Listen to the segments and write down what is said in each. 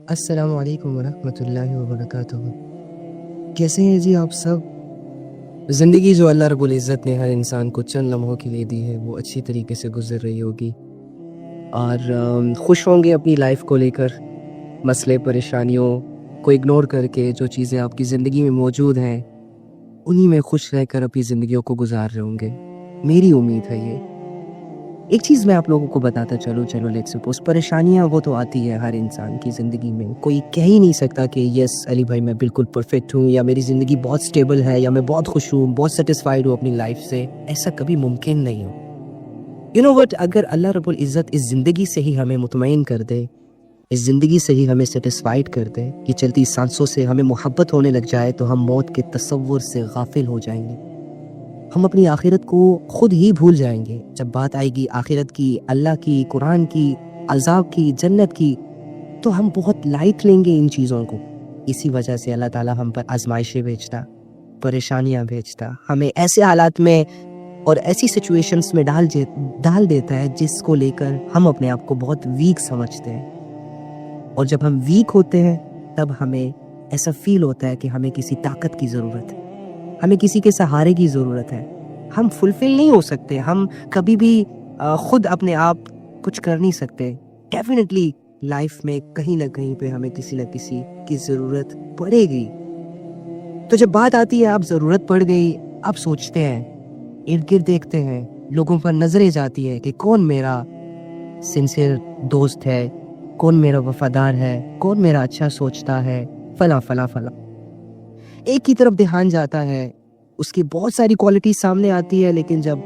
السلام علیکم ورحمۃ اللہ وبرکاتہ۔ کیسے ہیں جی آپ سب؟ زندگی جو اللہ رب العزت نے ہر انسان کو چند لمحوں کے لیے دی ہے وہ اچھی طریقے سے گزر رہی ہوگی، اور خوش ہوں گے اپنی لائف کو لے کر۔ مسئلے پریشانیوں کو اگنور کر کے جو چیزیں آپ کی زندگی میں موجود ہیں انہی میں خوش رہ کر اپنی زندگیوں کو گزار رہے ہوں گے، میری امید ہے یہ۔ ایک چیز میں آپ لوگوں کو بتاتا چلو لیٹ سپوز پریشانیاں وہ تو آتی ہے ہر انسان کی زندگی میں، کوئی کہہ ہی نہیں سکتا کہ یس علی بھائی میں بالکل پرفیکٹ ہوں، یا میری زندگی بہت سٹیبل ہے، یا میں بہت خوش ہوں، بہت سیٹسفائیڈ ہوں اپنی لائف سے۔ ایسا کبھی ممکن نہیں ہو۔ یو نو وٹ، اگر اللہ رب العزت اس زندگی سے ہی ہمیں مطمئن کر دے، اس زندگی سے ہی ہمیں سیٹسفائیڈ کر دے، کہ چلتی سانسوں سے ہمیں محبت ہونے لگ جائے، تو ہم موت کے تصور سے غافل ہو جائیں گے، ہم اپنی آخرت کو خود ہی بھول جائیں گے۔ جب بات آئے گی آخرت کی، اللہ کی، قرآن کی، عذاب کی، جنت کی، تو ہم بہت لائٹ لیں گے ان چیزوں کو۔ اسی وجہ سے اللہ تعالیٰ ہم پر آزمائشیں بھیجتا، پریشانیاں بھیجتا، ہمیں ایسے حالات میں اور ایسی سچویشنز میں ڈال دیتا ہے جس کو لے کر ہم اپنے آپ کو بہت ویک سمجھتے ہیں، اور جب ہم ویک ہوتے ہیں تب ہمیں ایسا فیل ہوتا ہے کہ ہمیں کسی طاقت کی ضرورت ہے، ہمیں کسی کے سہارے کی ضرورت ہے۔ ہم فلفل نہیں ہو سکتے، ہم کبھی بھی خود اپنے آپ کچھ کر نہیں سکتے۔ ڈیفینیٹلی لائف میں کہیں نہ کہیں پہ ہمیں کسی نہ کسی کی ضرورت پڑے گی۔ تو جب بات آتی ہے اب ضرورت پڑ گئی، اب سوچتے ہیں، ارد گرد دیکھتے ہیں، لوگوں پر نظریں جاتی ہے کہ کون میرا سنسیئر دوست ہے، کون میرا وفادار ہے، کون میرا اچھا سوچتا ہے، فلاں فلاں فلاں۔ ایک کی طرف دھیان جاتا ہے، اس کی بہت ساری کوالٹی سامنے آتی ہے، لیکن جب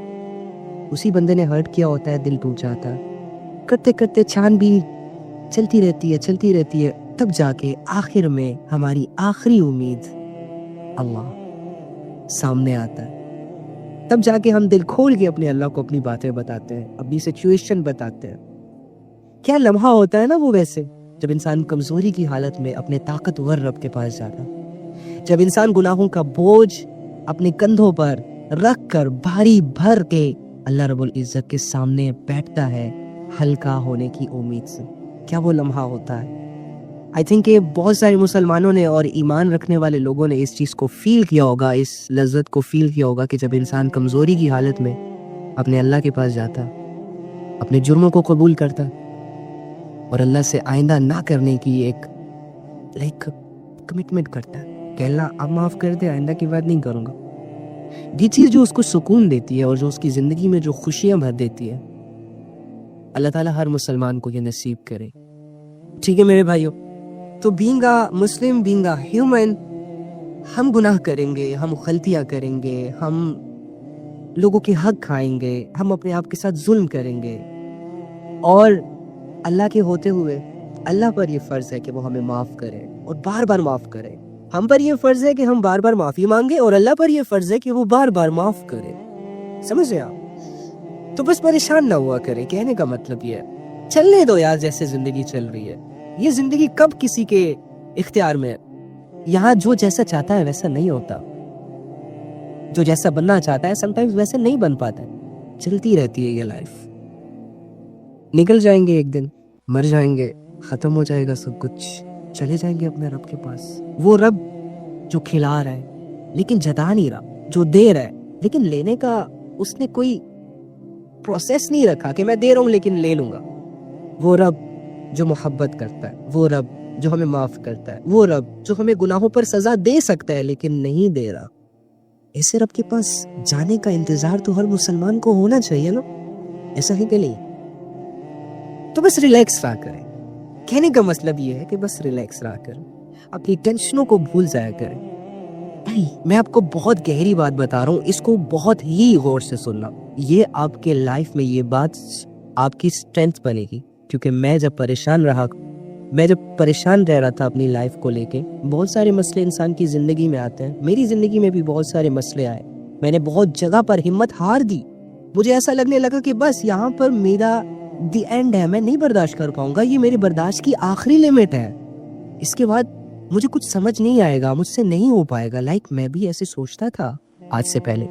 اسی بندے نے ہرٹ کیا ہوتا ہے دل ٹوٹ جاتا ہے۔ کرتے کرتے چھان بین چلتی رہتی ہے، تب جا کے آخر میں ہماری آخری امید اللہ سامنے آتا ہے۔ تب جا کے ہم دل کھول کے اپنے اللہ کو اپنی باتیں بتاتے ہیں، اپنی سچویشن بتاتے ہیں۔ کیا لمحہ ہوتا ہے نا وہ، ویسے جب انسان کمزوری کی حالت میں اپنے طاقتور رب کے پاس جاتا، جب انسان گناہوں کا بوجھ اپنے کندھوں پر رکھ کر بھاری بھر کے اللہ رب العزت کے سامنے بیٹھتا ہے ہلکا ہونے کی امید سے، کیا وہ لمحہ ہوتا ہے؟ آئی تھنک کہ بہت سارے مسلمانوں نے اور ایمان رکھنے والے لوگوں نے اس چیز کو فیل کیا ہوگا، اس لذت کو فیل کیا ہوگا کہ جب انسان کمزوری کی حالت میں اپنے اللہ کے پاس جاتا، اپنے جرموں کو قبول کرتا، اور اللہ سے آئندہ نہ کرنے کی ایک کمٹمنٹ کرتا ہے کہ اللہ اب معاف کر دے، آئندہ کی بات نہیں کروں گا۔ یہ چیز جو اس کو سکون دیتی ہے اور جو اس کی زندگی میں جو خوشیاں بھر دیتی ہے، اللہ تعالیٰ ہر مسلمان کو یہ نصیب کرے۔ ٹھیک ہے میرے بھائیوں، تو being a Muslim, being a human, ہم گناہ کریں گے، ہم غلطیاں کریں گے، ہم لوگوں کے حق کھائیں گے، ہم اپنے آپ کے ساتھ ظلم کریں گے، اور اللہ کے ہوتے ہوئے اللہ پر یہ فرض ہے کہ وہ ہمیں معاف کرے اور بار بار معاف کرے۔ ہم پر یہ فرض ہے کہ ہم بار بار معافی مانگے، اور اللہ پر یہ فرض ہے کہ وہ بار بار معاف کرے۔ سمجھ رہے آپ؟ تو بس پریشان نہ ہوا کرے، کہنے کا مطلب یہ ہے چلنے دو یار، جیسے زندگی چل رہی ہے۔ یہ زندگی کب کسی کے اختیار میں ہے؟ یہاں جو جیسا چاہتا ہے ویسا نہیں ہوتا، جو جیسا بننا چاہتا ہے سم ٹائمز ویسے نہیں بن پاتا ہے۔ چلتی رہتی ہے یہ لائف، نکل جائیں گے ایک دن، مر جائیں گے، ختم ہو جائے گا سب کچھ، چلے جائیں گے اپنے رب کے پاس۔ وہ رب جو کھلا رہا ہے لیکن جتا نہیں رہا، جو دے رہا ہے لیکن لینے کا اس نے کوئی پروسیس نہیں رکھا کہ میں دے رہا ہوں لیکن لے لوں گا۔ وہ رب جو محبت کرتا ہے، وہ رب جو ہمیں معاف کرتا ہے، وہ رب جو ہمیں گناہوں پر سزا دے سکتا ہے لیکن نہیں دے رہا، ایسے رب کے پاس جانے کا انتظار تو ہر مسلمان کو ہونا چاہیے نا، ایسا ہی کہ نہیں؟ تو بس ریلیکس رہا کریں۔ کہنے کا مطلب یہ ہے کہ بس ریلیکس رہا کریں، اپنی ٹینشنوں کو بھول جایا کریں۔ میں آپ کو بہت گہری بات بتا رہا ہوں، اس کو بہت ہی غور سے سننا۔ یہ آپ کے لائف میں یہ بات آپ کی اسٹرینتھ بنے گی، کیونکہ میں جب پریشان رہ رہا تھا اپنی لائف کو لے کے، بہت سارے مسئلے انسان کی زندگی میں آتے ہیں، میری زندگی میں بھی بہت سارے مسئلے آئے، میں نے بہت جگہ پر ہمت ہار دی، مجھے ایسا لگنے لگا کہ بس یہاں پر میرا دی اینڈ ہے، میں نہیں برداشت کر پاؤں گا، یہ میرے برداشت کی آخری لیمٹ ہے، اس کے بعد مجھے کچھ سمجھ نہیں آئے گا، مجھ سے نہیں ہو پائے گا۔ میں بھی ایسے سوچتا تھا آج سے پہلے،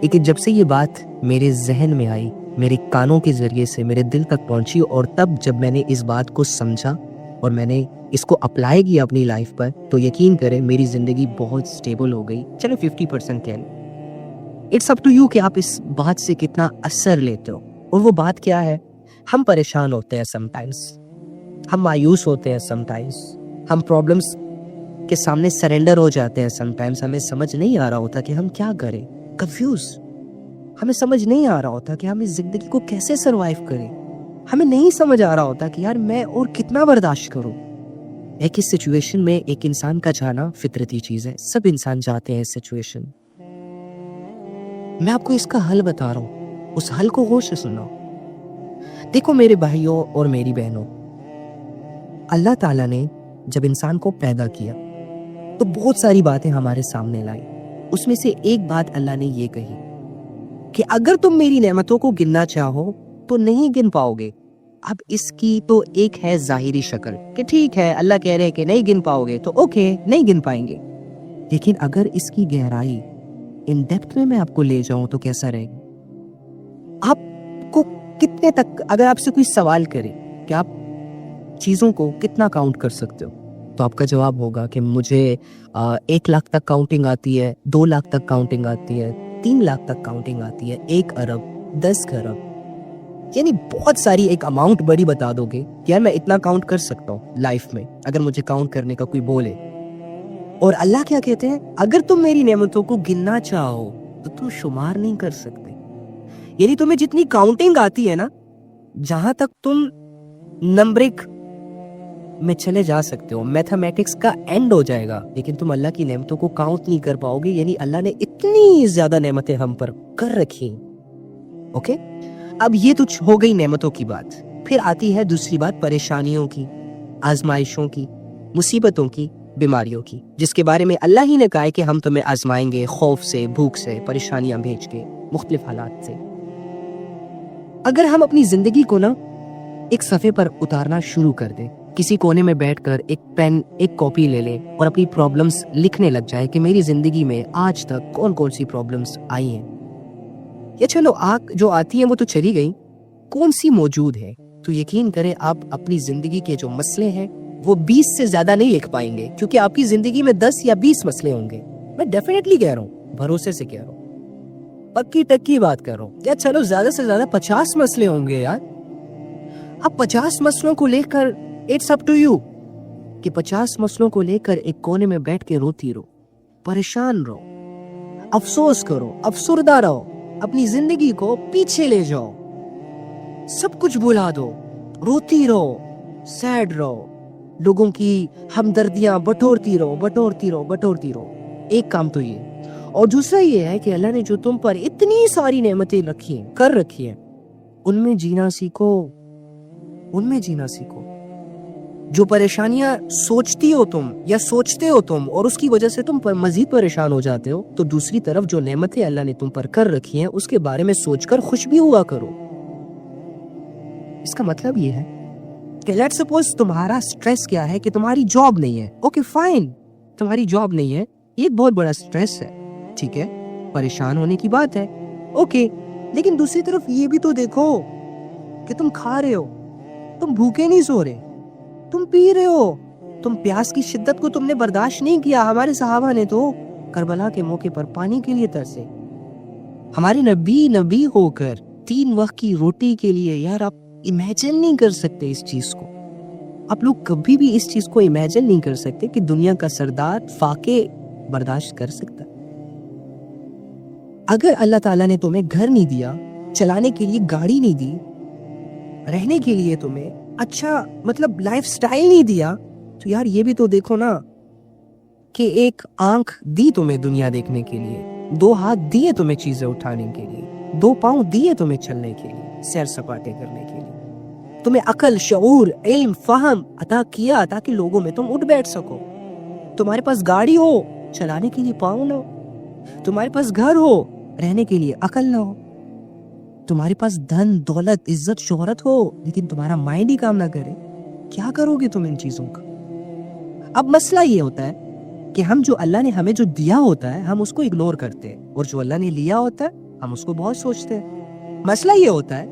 لیکن جب سے یہ بات میرے ذہن میں آئی، میرے کانوں کے ذریعے سے میرے دل تک پہنچی، اور تب جب میں نے اس بات کو سمجھا اور میں نے اس کو اپلائی کیا اپنی لائف پر تو یقین کریں میری زندگی بہت سٹیبل ہو گئی. چلو 50% کہہ لیں. اٹس اپ ٹو یو کہ آپ اس بات سے کتنا اثر لیتے ہو. اور وہ بات کیا ہے؟ ہم پریشان ہوتے ہیں سم ٹائمس, ہم مایوس ہوتے ہیں سم ٹائمس, ہم پرابلمس کے سامنے سرنڈر ہو جاتے ہیں سم ٹائمس. ہمیں سمجھ نہیں آ رہا ہوتا کہ ہم کیا کریں, کنفیوز. ہمیں سمجھ نہیں آ رہا ہوتا کہ ہم اس زندگی کو کیسے سروائیو کریں. ہمیں نہیں سمجھ آ رہا ہوتا کہ یار میں اور کتنا برداشت کروں. ایک اس سچویشن میں ایک انسان کا جانا فطرتی چیز ہے, سب انسان جاتے ہیں اس سچویشن. میں آپ کو اس کا حل بتا رہا ہوں, اس حل کو غور سے سنو. دیکھو میرے بھائیوں اور میری بہنوں, اللہ تعالیٰ نے جب انسان کو پیدا کیا تو بہت ساری باتیں ہمارے سامنے لائی. اس میں سے ایک بات اللہ نے یہ کہی کہ اگر تم میری نعمتوں کو گننا چاہو تو نہیں گن پاؤ گے. اب اس کی تو ایک ہے ظاہری شکل کہ ٹھیک ہے اللہ کہہ رہے کہ نہیں گن پاؤ گے تو اوکے, نہیں گن پائیں گے. لیکن اگر اس کی گہرائی ان ڈیپتھ میں آپ کو لے جاؤں تو کیسا رہے گا؟ آپ کو کتنے تک, اگر آپ سے کوئی سوال کرے کہ آپ چیزوں کو کتنا کاؤنٹ کر سکتے ہو تو آپ کا جواب ہوگا کہ مجھے 1 لاکھ تک کاؤنٹنگ آتی ہے, 2 لاکھ تک کاؤنٹنگ آتی ہے, 3 لاکھ تک کاؤنٹنگ آتی ہے, 1 ارب, 10 ارب, یعنی بہت ساری ایک اماؤنٹ بڑی بتا دو گے کہ یار میں اتنا کاؤنٹ کر سکتا ہوں لائف میں اگر مجھے کاؤنٹ کرنے کا کوئی بولے. اور اللہ کیا کہتے ہیں؟ اگر تم میری نعمتوں کو گننا چاہو تو تم شمار نہیں کر سکتے. یعنی تمہیں جتنی کاؤنٹنگ آتی ہے نا, جہاں تک تم نمبرک میں چلے جا سکتے ہو, میتھمیٹکس کا اینڈ ہو جائے گا, لیکن تم اللہ کی نعمتوں کو کاؤنٹ نہیں کر پاؤ گے. یعنی اللہ نے اتنی زیادہ نعمتیں ہم پر کر رکھی. اوکے, اب یہ تو ہو گئی نعمتوں کی بات. پھر آتی ہے دوسری بات, پریشانیوں کی, آزمائشوں کی, مصیبتوں کی, بیماریوں کی, جس کے بارے میں اللہ ہی نے کہا ہے کہ ہم تمہیں آزمائیں گے خوف سے, بھوک سے, پریشانیاں بھیج کے, مختلف حالات سے. اگر ہم اپنی زندگی کو نا ایک صفحے پر اتارنا شروع کر دیں, کسی کونے میں بیٹھ کر ایک پین ایک کاپی لے لیں اور اپنی پرابلمز لکھنے لگ جائے کہ میری زندگی میں آج تک کون کون سی پرابلمز آئی ہیں, یا چلو جو آتی ہیں وہ تو چلی گئی, کون سی موجود ہے, تو یقین کریں آپ اپنی زندگی کے جو مسئلے ہیں وہ 20 سے زیادہ نہیں لکھ پائیں گے, کیونکہ آپ کی زندگی میں 10 یا 20 مسئلے ہوں گے. میں ڈیفینیٹلی کہہ رہا ہوں, بھروسے سے کہہ رہا ہوں, پکی ٹکی بات کر رہا ہوں. یا چلو زیادہ سے زیادہ 50 مسئلے ہوں گے یار. اب 50 مسئلوں کو لے کر اٹس اپ ٹو یو کہ 50 مسئلوں کو لے کر ایک کونے میں بیٹھ کے روتی رہو, پریشان رہو, افسوس کرو, افسردہ رہو, اپنی زندگی کو پیچھے لے جاؤ, سب کچھ بھلا دو, روتی رہو, سیڈ رہو, لوگوں کی ہمدردیاں بٹورتی رہو. ایک کام تو یہ, اور دوسرا یہ ہے کہ اللہ نے جو تم پر اتنی ساری نعمتیں کر رکھی ہیں ان میں جینا سیکھو. جو پریشانیاں سوچتی ہو تم یا سوچتے ہو تم اور اس کی وجہ سے تم پر مزید پریشان ہو جاتے ہو, تو دوسری طرف جو نعمتیں اللہ نے تم پر کر رکھی ہیں اس کے بارے میں سوچ کر خوش بھی ہوا کرو. اس کا مطلب یہ ہے کہ لیٹ سپوز تمہارا سٹریس کیا ہے کہ تمہاری جاب نہیں ہے. اوکے فائن, تمہاری جاب نہیں ہے, یہ بہت بڑا سٹریس ہے, ٹھیک ہے, پریشان ہونے کی بات ہے, اوکے. لیکن دوسری طرف یہ بھی تو دیکھو کہ تم کھا رہے ہو, تم بھوکے نہیں سو رہے, تم پی رہے ہو, تم پیاس کی شدت کو تم نے برداشت نہیں کیا. ہمارے صحابہ نے تو کربلا کے موقع پر پانی کے لیے ترسے. ہمارے نبی ہو کر 3 وقت کی روٹی کے لیے, یار آپ امیجن نہیں کر سکتے اس چیز کو. آپ لوگ کبھی بھی اس چیز کو امیجن نہیں کر سکتے کہ دنیا کا سردار فاقے برداشت کر سکتا. اگر اللہ تعالیٰ نے تمہیں گھر نہیں دیا, چلانے کے لیے گاڑی نہیں دی, رہنے کے لیے تمہیں اچھا مطلب لائف سٹائل نہیں دیا, تو یار یہ بھی تو دیکھو نا کہ ایک آنکھ دی تمہیں دنیا دیکھنے کے لیے, 2 ہاتھ دیے تمہیں چیزیں اٹھانے کے لیے, 2 پاؤں دیے تمہیں چلنے کے لیے, سیر سپاٹے کرنے کے لیے, تمہیں عقل, شعور, علم, فہم عطا کیا تاکہ لوگوں میں تم اٹھ بیٹھ سکو. تمہارے پاس گاڑی ہو, چلانے کے لیے پاؤں نہ ہو, تمہارے پاس گھر ہو, رہنے کے لیے عقل نہ ہو, تمہارے پاس دھن, دولت, عزت, شہرت ہو, لیکن تمہارا مائنڈ ہی کام نہ کرے, کیا کرو گے تم ان چیزوں کا؟ اب مسئلہ یہ ہوتا ہے کہ ہم جو اللہ نے ہمیں جو دیا ہوتا ہے ہم اس کو اگنور کرتے ہیں, اور جو اللہ نے لیا ہوتا ہے ہم اس کو بہت سوچتے ہیں. مسئلہ یہ ہوتا ہے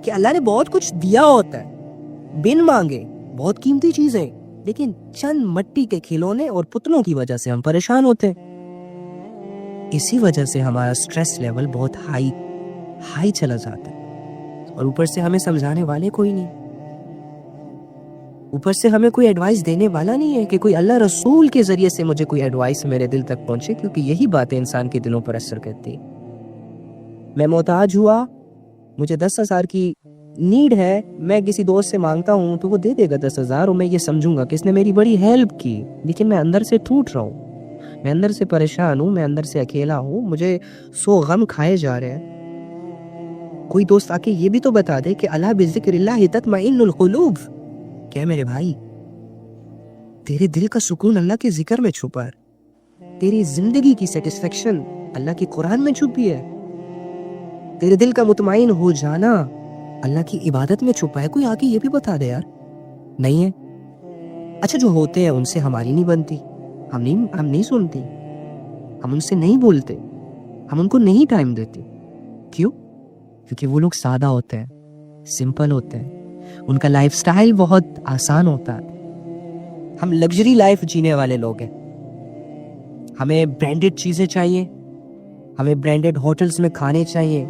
کہ اللہ نے بہت کچھ دیا ہوتا ہے بن مانگے, بہت قیمتی چیزیں، لیکن چند مٹی کے کھلونے اور پتلوں کی وجہ سے ہم پریشان ہوتے ہیں. اسی وجہ سے ہمارا سٹریس لیول بہت ہائی چلا جاتا ہے، اور اوپر سے ہمیں سمجھانے والے کوئی نہیں، اوپر سے ہمیں کوئی ایڈوائس دینے والا نہیں ہے کہ کوئی اللہ رسول کے ذریعے سے مجھے کوئی ایڈوائس میرے دل تک پہنچے، کیونکہ یہی باتیں انسان کے دلوں پر اثر کرتی ہیں. میں محتاج ہوا، مجھے 10,000 کی نیڈ ہے، میں کسی دوست سے مانگتا ہوں تو وہ دے دے گا 10,000، اور میں یہ سمجھوں گا کہ اس نے میری بڑی ہیلپ کی، لیکن میں اندر سے ٹوٹ رہا ہوں، میں اندر سے پریشان ہوں، میں اندر سے اکیلا ہوں، مجھے 100 غم کھائے جا رہے ہیں. کوئی دوست آ کے یہ بھی تو بتا دے کہ الا بذکر اللہ تطمئن القلوب. کیا میرے بھائی، تیرے دل کا سکون اللہ کے ذکر میں چھپا ہے، تیری زندگی کی سیٹسفیکشن اللہ کی قرآن میں چھپی ہے، تیرے دل کا مطمئن ہو جانا اللہ کی عبادت میں چھپا ہے. کوئی آ کے یہ بھی بتا دے یار. نہیں ہے. اچھا، جو ہوتے ہیں ان سے ہماری نہیں بنتی، ہم نہیں سنتی، ہم ان سے نہیں بولتے، ہم ان کو نہیں ٹائم دیتے. کیوں؟ کیونکہ وہ لوگ سادہ ہوتے ہیں، سمپل ہوتے ہیں، ان کا لائف سٹائل بہت آسان ہوتا ہے. ہم لگژری لائف جینے والے لوگ ہیں، ہمیں برانڈڈ چیزیں چاہیے، ہمیں برانڈڈ ہوٹلز میں کھانے چاہیے،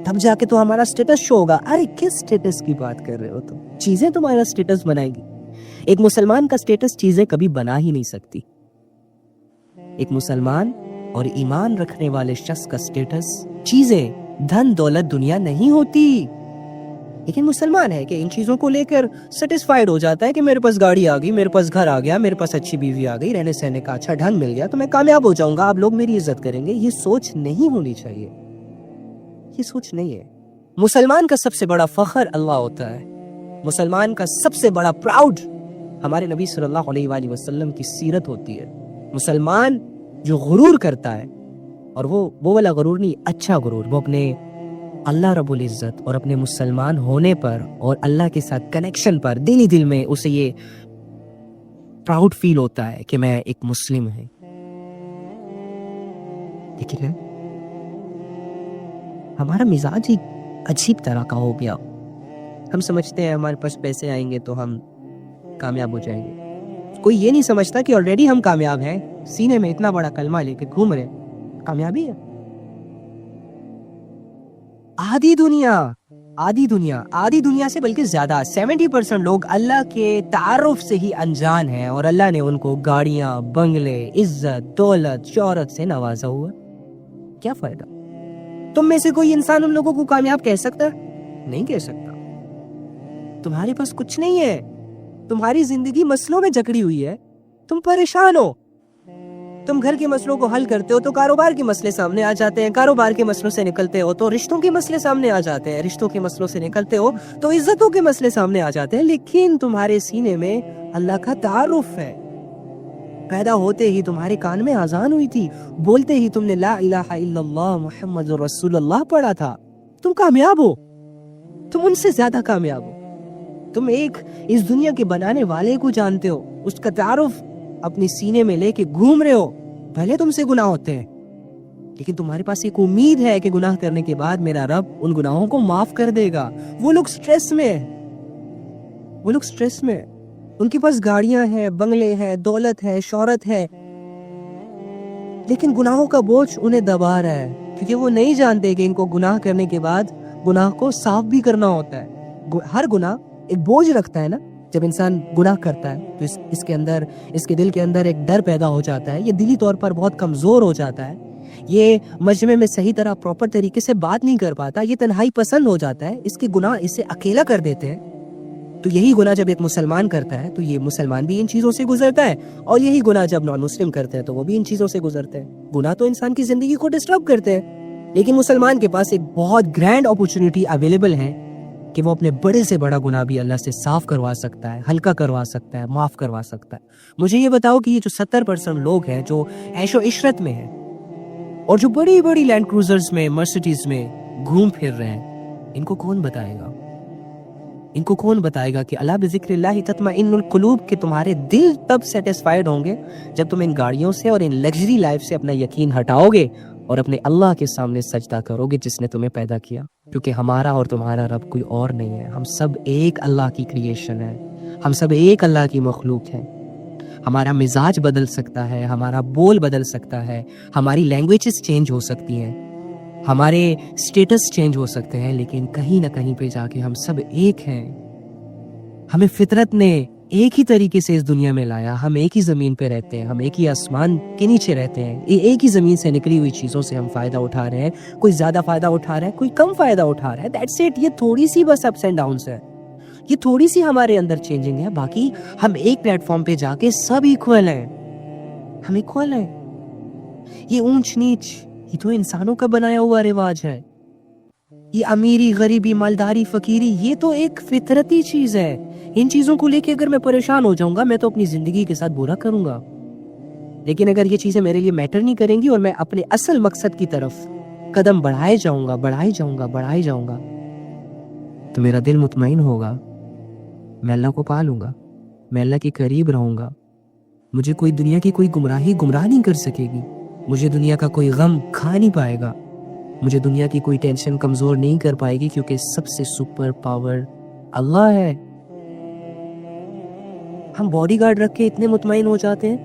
تب جا کے تو ہمارا سٹیٹس شو ہوگا. ارے کس سٹیٹس کی بات کر رہے ہو تم؟ چیزیں تمہارا سٹیٹس بنائے گی. ایک مسلمان کا سٹیٹس چیزیں کبھی بنا ہی نہیں سکتی. ایک مسلمان اور ایمان رکھنے والے شخص کا سٹیٹس چیزیں، دھن دولت، دنیا نہیں ہوتی. لیکن مسلمان ہے کہ ان چیزوں کو لے کر سیٹسفائیڈ ہو جاتا ہے کہ میرے پاس گاڑی آ گئی، میرے پاس گھر آ گیا، میرے پاس اچھی بیوی آ گئی، رہنے سہنے کا اچھا ڈھنگ مل گیا تو میں کامیاب ہو جاؤں گا، آپ لوگ میری عزت کریں گے. یہ سوچ نہیں ہونی چاہیے، یہ سوچ نہیں ہے. مسلمان کا سب سے بڑا فخر اللہ ہوتا ہے. مسلمان کا سب سے بڑا پراؤڈ ہمارے نبی صلی اللہ علیہ وآلہ وسلم کی سیرت ہوتی ہے. مسلمان جو غرور کرتا ہے، اور وہ والا غرور نہیں، اچھا غرور، وہ اپنے اللہ رب العزت اور اپنے مسلمان ہونے پر اور اللہ کے ساتھ کنیکشن پر دلی دل میں اسے یہ پراؤڈ فیل ہوتا ہے کہ میں ایک مسلم ہوں. لیکن ہمارا مزاج ہی عجیب طرح کا ہو گیا. ہم سمجھتے ہیں ہمارے پاس پیسے آئیں گے تو ہم کامیاب ہو جائیں گے. کوئی یہ نہیں سمجھتا کہ آلریڈی ہم کامیاب ہیں، سینے میں اتنا بڑا کلمہ لے کے گھوم رہے، کامیابی ہے. آدھی دنیا سے بلکہ زیادہ 70% لوگ اللہ کے تعارف سے ہی انجان ہیں، اور اللہ نے ان کو گاڑیاں، بنگلے، عزت، دولت، شہرت سے نوازا ہوا. کیا فائدہ؟ تم میں سے کوئی انسان ان لوگوں کو کامیاب کہہ سکتا؟ نہیں کہہ سکتا. تمہارے پاس کچھ نہیں ہے، تمہاری زندگی مسئلوں میں جکڑی ہوئی ہے، تم پریشان ہو. تم گھر کے مسئلوں کو حل کرتے ہو تو کاروبار کے مسئلے سامنے آ جاتے ہیں، کاروبار کے مسئلوں سے نکلتے ہو تو رشتوں کے مسئلے سامنے آ جاتے ہیں، رشتوں کے مسئلوں سے نکلتے ہو تو عزتوں کے مسئلے سامنے آ جاتے ہیں. لیکن تمہارے سینے میں اللہ کا تعارف ہے. پیدا ہوتے ہی تمہارے کان میں اذان ہوئی تھی، بولتے ہی تم نے لا الہ الا اللہ محمد رسول اللہ پڑھا تھا. تم کامیاب ہو، تم ان سے زیادہ کامیاب ہو. تم ایک اس دنیا کے بنانے والے کو جانتے ہو، اس کا تعارف اپنی سینے میں لے کے گھوم رہے ہو. بھلے تم سے گناہ ہوتے ہیں، لیکن تمہارے پاس ایک امید ہے کہ گناہ کرنے کے بعد میرا رب ان گناہوں کو معاف کر دے گا. وہ لوگ سٹریس میں، ان کے پاس گاڑیاں ہیں، بنگلے ہیں، دولت ہے، شہرت ہے، لیکن گناہوں کا بوجھ انہیں دبا رہا ہے، کیونکہ وہ نہیں جانتے کہ ان کو گناہ کرنے کے بعد گناہ کو صاف بھی کرنا ہوتا ہے. ہر گناہ ایک بوجھ رکھتا ہے نا. جب انسان گناہ کرتا ہے تو اس کے دل کے اندر ایک ڈر پیدا ہو جاتا ہے، یہ دلی طور پر بہت کمزور ہو جاتا ہے، یہ مجمع میں صحیح طرح پراپر طریقے سے بات نہیں کر پاتا، یہ تنہائی پسند ہو جاتا ہے، اس کے گناہ اسے اکیلا کر دیتے ہیں. تو یہی گناہ جب ایک مسلمان کرتا ہے تو یہ مسلمان بھی ان چیزوں سے گزرتا ہے، اور یہی گناہ جب نان مسلم کرتے ہیں تو وہ بھی ان چیزوں سے گزرتے ہیں. گناہ تو انسان کی زندگی کو ڈسٹرب کرتے ہیں، لیکن مسلمان کے پاس ایک بہت گرینڈ اپورچونٹی اویلیبل ہے کہ وہ اپنے بڑے سے بڑا گناہ بھی اللہ سے صاف کروا سکتا ہے، ہلکا کروا سکتا ہے، معاف کروا سکتا ہے. مجھے یہ بتاؤ کہ یہ جو 70% لوگ ہیں جو عیش و عشرت میں ہیں اور جو بڑی بڑی لینڈ کروزرز میں، مرسیڈیز میں گھوم پھر رہے ہیں، ان کو کون بتائے گا کہ اللہ بذکر اللہ تطمئن القلوب، کہ تمہارے دل تب سیٹسفائیڈ ہوں گے جب تم ان گاڑیوں سے اور ان لگژری لائف سے اپنا یقین ہٹاؤ گے اور اپنے اللہ کے سامنے سجدہ کرو گے جس نے تمہیں پیدا کیا. کیونکہ ہمارا اور تمہارا رب کوئی اور نہیں ہے، ہم سب ایک اللہ کی کریشن ہے، ہم سب ایک اللہ کی مخلوق ہیں. ہمارا مزاج بدل سکتا ہے, ہمارا بول بدل سکتا ہے, ہماری لینگویجز چینج ہو سکتی ہیں, ہمارے سٹیٹس چینج ہو سکتے ہیں, لیکن کہیں نہ کہیں پہ جا کے ہم سب ایک ہیں. ہمیں فطرت نے ایک ہی طریقے سے اس دنیا میں لایا, ہم ایک ہی زمین پہ رہتے ہیں, ہم ایک ہی آسمان کے نیچے رہتے ہیں, ایک ہی زمین سے نکلی ہوئی چیزوں سے ہم فائدہ اٹھا رہے ہیں. کوئی زیادہ فائدہ اٹھا رہا ہے, کوئی کم فائدہ اٹھا رہا ہے, دیٹس اٹ. یہ تھوڑی سی بس اپس اینڈ ڈاؤنس ہے, یہ تھوڑی سی ہمارے اندر چینجنگ ہے. باقی ہم ایک پلیٹ فارم پہ جا کے سب ایکول ہیں, ہم ایکول ہیں. یہ اونچ نیچ یہ تو انسانوں کا بنایا ہوا رواج ہے. یہ امیری غریبی مالداری فقیری یہ تو ایک فطرتی چیز ہے. ان چیزوں کو لے کے اگر میں پریشان ہو جاؤں گا میں تو اپنی زندگی کے ساتھ برا کروں گا. لیکن اگر یہ چیزیں میرے لیے میٹر نہیں کریں گی اور میں اپنے اصل مقصد کی طرف قدم بڑھائے جاؤں گا تو میرا دل مطمئن ہوگا, میں اللہ کو پا لوں گا, میں اللہ کے قریب رہوں گا. مجھے کوئی دنیا کی کوئی گمراہی گمراہ نہیں کر سکے گی, مجھے دنیا کا کوئی غم کھا نہیں پائے گا, مجھے دنیا کی کوئی ٹینشن کمزور نہیں کر پائے گی, کیونکہ سب سے سپر پاور اللہ ہے. ہم باڈی گارڈ رکھ کے اتنے مطمئن ہو جاتے ہیں,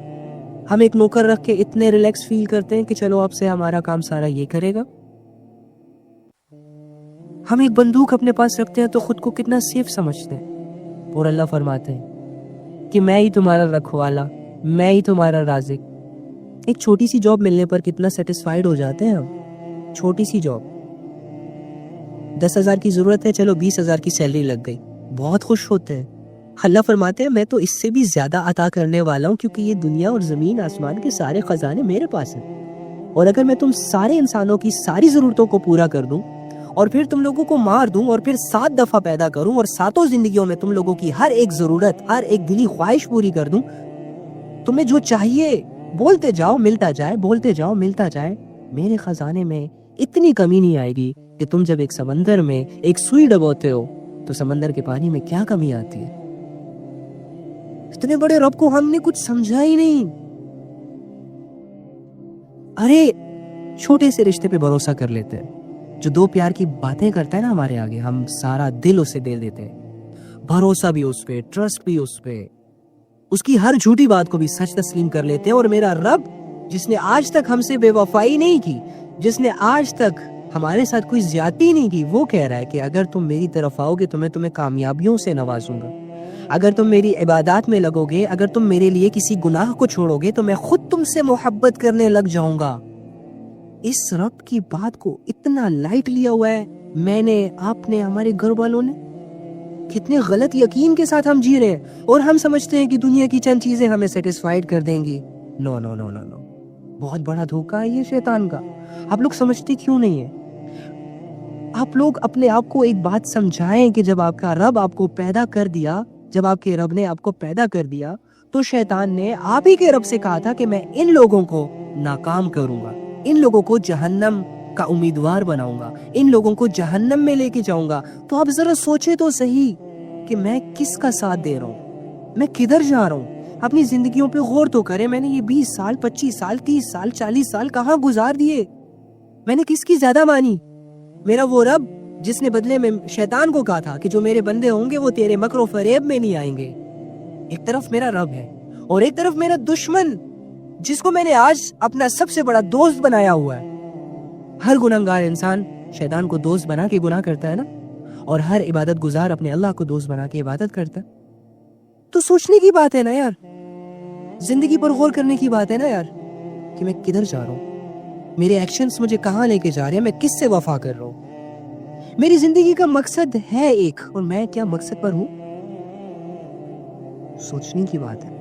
ہم ایک نوکر رکھ کے اتنے ریلیکس فیل کرتے ہیں کہ چلو اب سے ہمارا کام سارا یہ کرے گا. ہم ایک بندوق اپنے پاس رکھتے ہیں تو خود کو کتنا سیف سمجھتے ہیں, اور اللہ فرماتے ہیں کہ میں ہی تمہارا رکھوالا, میں ہی تمہارا رازق. ایک چھوٹی سی جاب ملنے پر کتنا سیٹسفائیڈ ہو جاتے ہیں ہم. چھوٹی سی جاب, 10,000 کی ضرورت ہے, چلو 20,000 کی سیلری لگ گئی, بہت خوش ہوتے ہیں. اللہ فرماتے ہیں میں تو اس سے بھی زیادہ عطا کرنے والا ہوں, کیونکہ یہ دنیا اور زمین آسمان کے سارے خزانے میرے پاس ہیں. اور اگر میں تم سارے انسانوں کی ساری ضرورتوں کو پورا کر دوں اور پھر تم لوگوں کو مار دوں اور پھر 7 دفعہ پیدا کروں اور 7 زندگیوں میں تم لوگوں کی ہر ایک ضرورت, ہر ایک دلی خواہش پوری کر دوں, تمہیں جو چاہیے بولتے جاؤ ملتا جائے, بولتے جاؤ ملتا جائے, میرے خزانے میں اتنی کمی نہیں آئے گی کہ تم جب ایک سمندر میں ایک سوئی ڈبوتے ہو تو سمندر کے پانی میں کیا کمی آتی ہے. اتنے بڑے رب کو ہم نے کچھ سمجھا ہی نہیں. ارے چھوٹے سے رشتے پہ بھروسہ کر لیتے ہیں, جو 2 پیار کی باتیں کرتا ہے نا ہمارے آگے, ہم سارا دل اسے دے دیتے ہیں, بھروسہ بھی اس پہ, ٹرسٹ بھی اس پہ, اس کی ہر جھوٹی بات کو بھی سچ تسلیم کر لیتے ہیں. اور میرا رب جس نے آج تک ہم سے بے وفائی نہیں کی, جس نے آج تک ہمارے ساتھ کوئی زیادتی نہیں کی, وہ کہہ رہا ہے کہ اگر تم میری طرف آؤ گے تو میں تمہیں کامیابیوں سے نوازوں گا. اگر تم میری عبادات میں لگو گے, اگر تم میرے لیے کسی گناہ کو چھوڑو گے تو میں خود تم سے محبت کرنے لگ جاؤں گا. اس رب کی بات کو اتنا لائٹ لیا ہوا ہے میں نے, آپ نے, ہمارے گھر والوں نے. کتنے غلط یقین کے ساتھ ہم جی رہے ہیں اور ہم سمجھتے ہیں کہ دنیا کی چند چیزیں ہمیں سیٹسفائیڈ کر دیں گی. نو نو نو نو نو, بہت بڑا دھوکہ ہے یہ شیطان کا. آپ لوگ سمجھتے کیوں نہیں ہیں؟ آپ لوگ اپنے آپ کو ایک بات سمجھائیں کہ جب آپ کا رب آپ کو پیدا کر دیا, جب آپ کے رب نے آپ کو پیدا کر دیا تو شیطان نے آپ ہی کے رب سے کہا تھا کہ میں ان لوگوں کو ناکام کروں گا, ان لوگوں کو جہنم کا امیدوار بناؤں گا, ان لوگوں کو جہنم میں لے کے جاؤں گا. تو آپ ذرا سوچے تو صحیح کہ میں کس کا ساتھ دے رہا ہوں, میں کدھر جا رہا ہوں. اپنی زندگیوں پہ غور تو کریں, میں نے یہ 20 سال 25 سال 30 سال 40 سال کہاں گزار دیے, میں نے کس کی زیادہ مانی. میرا وہ رب جس نے بدلے میں شیطان کو کہا تھا کہ جو میرے بندے ہوں گے وہ تیرے مکر و فریب میں نہیں آئیں گے. ایک طرف میرا رب ہے اور ایک طرف میرا دشمن جس کو میں نے آج اپنا سب سے بڑا دوست بنایا ہوا ہے. ہر گنہگار انسان شیطان کو دوست بنا کے گناہ کرتا ہے نا, اور ہر عبادت گزار اپنے اللہ کو دوست بنا کے عبادت کرتا ہے. تو سوچنے کی بات ہے نا یار, زندگی پر غور کرنے کی بات ہے نا یار, کہ میں کدھر جا رہا ہوں, میرے ایکشنز مجھے کہاں لے کے جا رہے ہیں, میں کس سے وفا کر رہا ہوں. میری زندگی کا مقصد ہے ایک, اور میں کیا مقصد پر ہوں, سوچنے کی بات ہے.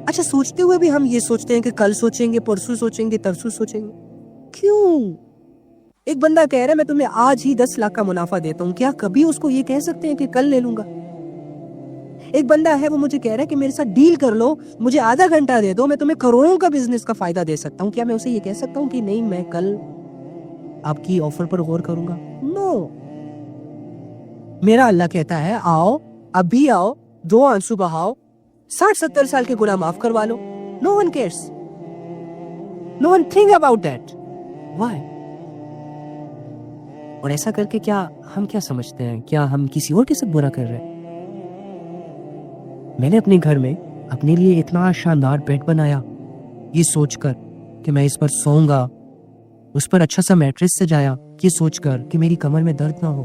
اچھا سوچتے ہوئے بھی ہم یہ سوچتے ہیں کہ کل سوچیں گے, پرسوں سوچیں گے, ترسوں سوچیں گے. کیوں؟ ایک بندہ کہہ رہا ہے میں تمہیں آج ہی 10 لاکھ کا منافع دیتا ہوں, کیا کبھی اس کو یہ کہہ سکتے ہیں کہ کل لے لوں گا؟ ایک بندہ ہے وہ مجھے کہہ رہا ہے کہ میرے ساتھ ڈیل کر لو, مجھے آدھا گھنٹہ دے دو, میں تمہیں کروڑوں کا بزنس کا فائدہ دے سکتا ہوں. کیا میں اسے یہ کہہ سکتا ہوں کہ نہیں میں کل آپ کی آفر پر غور کروں گا؟ نو. میرا اللہ کہتا ہے آؤ, ابھی آؤ, 2 آنسو بہاؤ, 60-70 سال کے گناہ معاف کروا لو. No one cares. No one think about that. Why? اور ایسا کر کے کیا ہم کیا سمجھتے ہیں, کیا ہم کسی اور کے ساتھ برا کر رہے ہیں؟ میں نے اپنے گھر میں اپنے لیے اتنا شاندار بیڈ بنایا یہ سوچ کر کہ میں اس پر سوؤں گا، اس پر اچھا سا میٹریس سجایا یہ سوچ کر کہ میری کمر میں درد نہ ہو.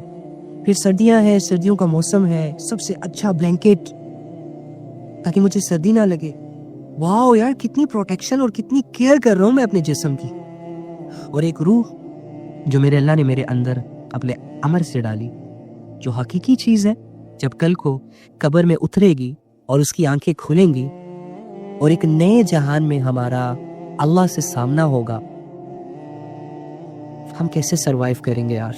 پھر سردیاں ہیں، سردیوں کا موسم ہے، سب سے اچھا بلینکٹ تاکہ مجھے سردی نہ لگے. واو یار، کتنی پروٹیکشن اور کتنی کیئر کر رہا ہوں میں اپنے جسم کی. اور ایک روح جو میرے اللہ نے میرے اندر اپنے امر سے ڈالی، جو حقیقی چیز ہے، جب کل کو قبر میں اترے گی اور اس کی آنکھیں کھلیں گی اور ایک نئے جہان میں ہمارا اللہ سے سامنا ہوگا، ہم کیسے سروائیو کریں گے یار؟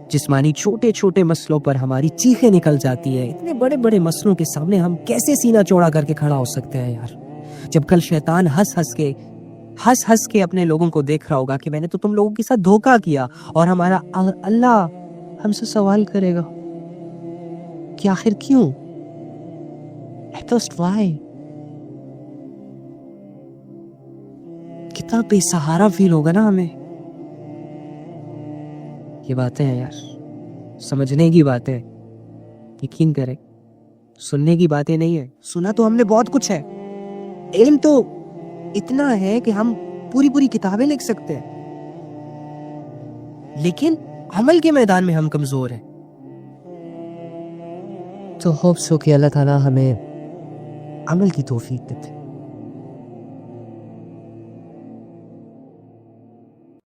جسمانی چھوٹے چھوٹے مسئلوں پر ہماری چیخیں نکل جاتی ہیں، اتنے بڑے بڑے مسئلوں کے سامنے ہم کیسے سینہ چوڑا کر کے کھڑا ہو سکتے ہیں یار؟ جب کل شیطان ہنس ہنس کے اپنے لوگوں کو دیکھ رہا ہوگا کہ میں نے تو تم لوگوں کے ساتھ دھوکہ کیا، اور ہمارا اللہ ہم سے سوال کرے گا کہ آخر کیوں؟ why؟ کتنا بے سہارا فیل ہوگا نا ہمیں. یہ باتیں ہیں یار، سمجھنے کی باتیں، یقین کریں سننے کی باتیں نہیں ہیں. سنا تو ہم نے بہت کچھ ہے، علم تو اتنا ہے کہ ہم پوری کتابیں لکھ سکتے ہیں، لیکن عمل کے میدان میں ہم کمزور ہیں. تو ہوپ سو کہ اللہ تعالیٰ ہمیں عمل کی توفیق دیتے.